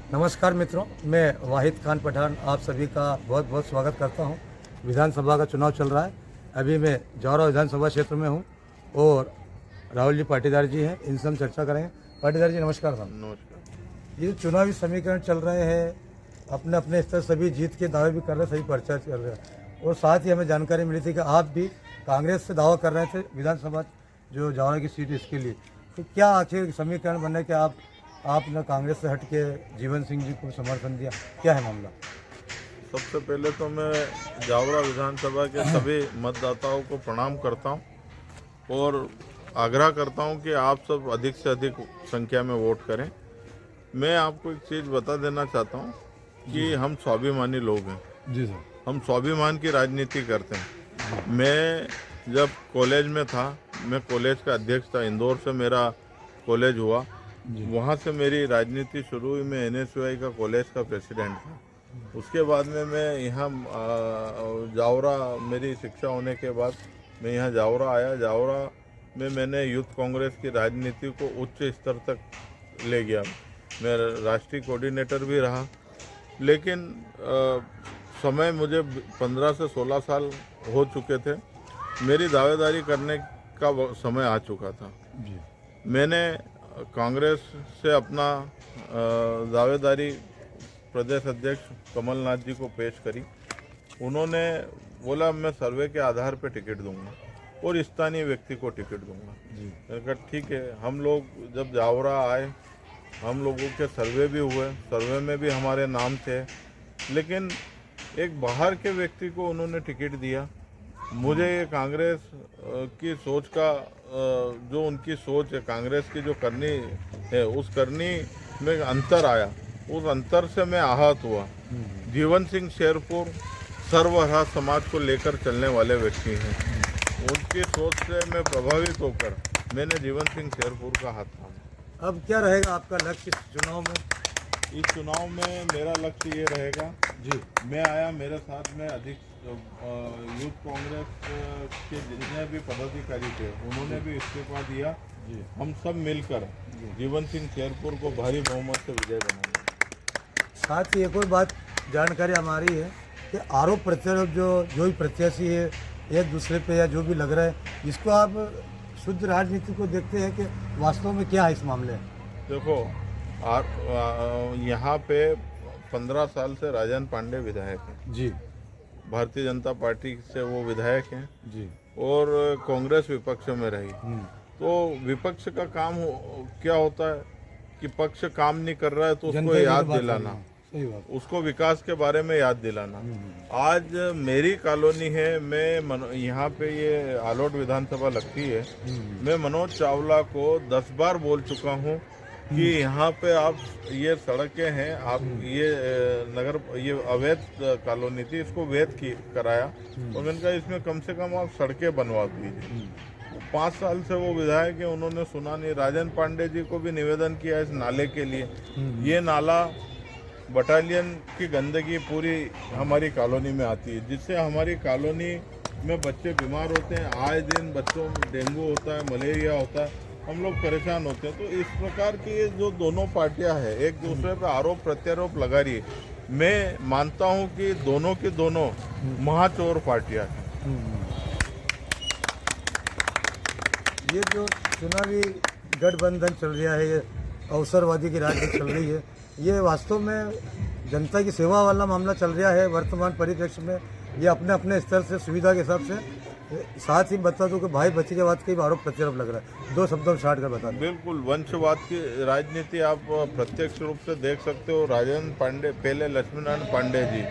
नमस्कार मित्रों, मैं वाहिद खान पठान आप सभी का बहुत बहुत स्वागत करता हूं। विधानसभा का चुनाव चल रहा है। अभी मैं जौरा विधानसभा क्षेत्र में हूं और राहुल जी पाटीदार जी हैं, इनसे हम चर्चा करेंगे। पाटीदार जी नमस्कार साहब। नमस्कार। ये जो चुनावी समीकरण चल रहे हैं, अपने अपने स्तर सभी जीत के दावे भी कर रहे हैं, सभी पर्चा कर रहे हैं और साथ ही हमें जानकारी मिली थी कि आप भी कांग्रेस से दावा कर रहे थे विधानसभा जो जौरा की सीट इसके लिए। तो क्या आखिर समीकरण बनने के आपने कांग्रेस से हट के जीवन सिंह जी को समर्थन दिया, क्या है मामला? सबसे पहले तो मैं जावरा विधानसभा के सभी मतदाताओं को प्रणाम करता हूं और आग्रह करता हूं कि आप सब अधिक से अधिक संख्या में वोट करें। मैं आपको एक चीज़ बता देना चाहता हूं कि हम स्वाभिमानी लोग हैं। जी सर। हम स्वाभिमान की राजनीति करते हैं। मैं जब कॉलेज में था, मैं कॉलेज का अध्यक्ष था। इंदौर से मेरा कॉलेज हुआ, वहाँ से मेरी राजनीति शुरू हुई। मैं NSUI का कॉलेज का प्रेसिडेंट था। उसके बाद में मैं यहाँ जावरा, मेरी शिक्षा होने के बाद मैं यहाँ जावरा आया। जावरा में मैंने यूथ कांग्रेस की राजनीति को उच्च स्तर तक ले गया। मैं राष्ट्रीय कोऑर्डिनेटर भी रहा, लेकिन समय मुझे 15 से 16 साल हो चुके थे। मेरी दावेदारी करने का समय आ चुका था। मैंने कांग्रेस से अपना दावेदारी प्रदेश अध्यक्ष कमलनाथ जी को पेश करी। उन्होंने बोला मैं सर्वे के आधार पर टिकट दूंगा और स्थानीय व्यक्ति को टिकट दूंगा। मैंने कहा ठीक है। हम लोग जब जावरा आए, हम लोगों के सर्वे भी हुए, सर्वे में भी हमारे नाम थे, लेकिन एक बाहर के व्यक्ति को उन्होंने टिकट दिया। मुझे ये कांग्रेस की सोच का जो उनकी सोच है, कांग्रेस की जो करनी है, उस करनी में अंतर आया। उस अंतर से मैं आहत हुआ। जीवन सिंह शेरपुर सर्वहारा समाज को लेकर चलने वाले व्यक्ति हैं। उनकी सोच से मैं प्रभावित होकर मैंने जीवन सिंह शेरपुर का हाथ थामा। अब क्या रहेगा आपका लक्ष्य इस चुनाव में? इस चुनाव में मेरा लक्ष्य ये रहेगा जी, मैं आया, मेरे साथ में अधिक यूथ कांग्रेस के जितने भी पदाधिकारी थे उन्होंने भी इस्तीफा दिया। हम सब मिलकर जीवन सिंह शेरपुर को भारी बहुमत से विजय बनाएंगे। साथ ही एक और बात जानकारी हमारी है कि आरोप प्रत्यारोप जो भी प्रत्याशी है एक दूसरे पे या जो भी लग रहा है, इसको आप शुद्ध राजनीति को देखते हैं कि वास्तव में क्या है इस मामले? देखो, यहाँ पे 15 साल से राजन पांडे विधायक हैं जी। भारतीय जनता पार्टी से वो विधायक हैं जी। और कांग्रेस विपक्ष में रही। तो विपक्ष का काम क्या होता है कि पक्ष काम नहीं कर रहा है तो उसको याद दिलाना, उसको विकास के बारे में याद दिलाना। आज मेरी कॉलोनी है, मैं यहाँ पे ये आलोट विधानसभा लगती है। मैं मनोज चावला को 10 बार बोल चुका हूँ कि यहाँ पे आप ये सड़कें हैं, आप ये नगर, ये अवैध कॉलोनी थी, इसको वैध कराया और मैंने कहा इसमें कम से कम आप सड़कें बनवा दीजिए। 5 साल से वो विधायक है, उन्होंने सुना नहीं। राजन पांडे जी को भी निवेदन किया इस नाले के लिए। ये नाला बटालियन की गंदगी पूरी हमारी कॉलोनी में आती है, जिससे हमारी कॉलोनी में बच्चे बीमार होते हैं। आए दिन बच्चों में डेंगू होता है, मलेरिया होता है, हम लोग परेशान होते हैं। तो इस प्रकार की ये जो दोनों पार्टियां हैं एक दूसरे पर आरोप प्रत्यारोप लगा रही है। मैं मानता हूं कि दोनों की दोनों महाचोर पार्टियां हैं। ये जो चुनावी गठबंधन चल रहा है, ये अवसरवादी की राजनीति चल रही है, ये वास्तव में जनता की सेवा वाला मामला चल रहा है वर्तमान परिप्रेक्ष्य में। ये अपने अपने स्तर से सुविधा के हिसाब से। साथ ही बता दूं कि भाई भतीजावाद के आरोप प्रत्यारोप लग रहा है। 2 शब्दों में छाट कर बता दें। बिल्कुल, वंशवाद की राजनीति आप प्रत्यक्ष रूप से देख सकते हो। राजन पांडे, पहले लक्ष्मीनारायण पांडे जी,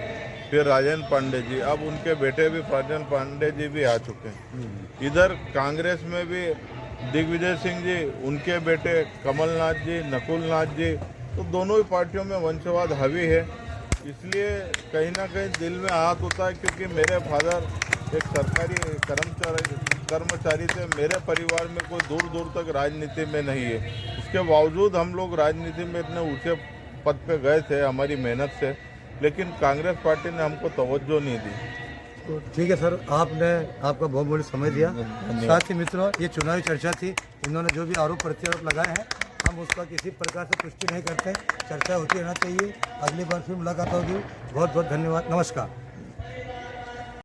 फिर राजन पांडे जी, अब उनके बेटे भी राजन पांडे जी भी आ चुके हैं। इधर कांग्रेस में भी दिग्विजय सिंह जी, उनके बेटे कमलनाथ जी, नकुलनाथ जी, तो दोनों ही पार्टियों में वंशवाद हावी है। इसलिए कहीं ना कहीं दिल में आहत होता है, क्योंकि मेरे फादर एक सरकारी कर्मचारी थे। मेरे परिवार में कोई दूर दूर तक राजनीति में नहीं है, उसके बावजूद हम लोग राजनीति में इतने ऊंचे पद पे गए थे हमारी मेहनत से, लेकिन कांग्रेस पार्टी ने हमको तवज्जो नहीं दी। तो ठीक है सर, आपने आपका बहुत बहुत समय दिया। साथ ही मित्रों, ये चुनावी चर्चा थी। इन्होंने जो भी आरोप प्रत्यारोप लगाए हैं हम उसका किसी प्रकार से पुष्टि नहीं करते। चर्चा होती रहना चाहिए। अगली बार फिर मुलाकात होगी। बहुत बहुत धन्यवाद। नमस्कार।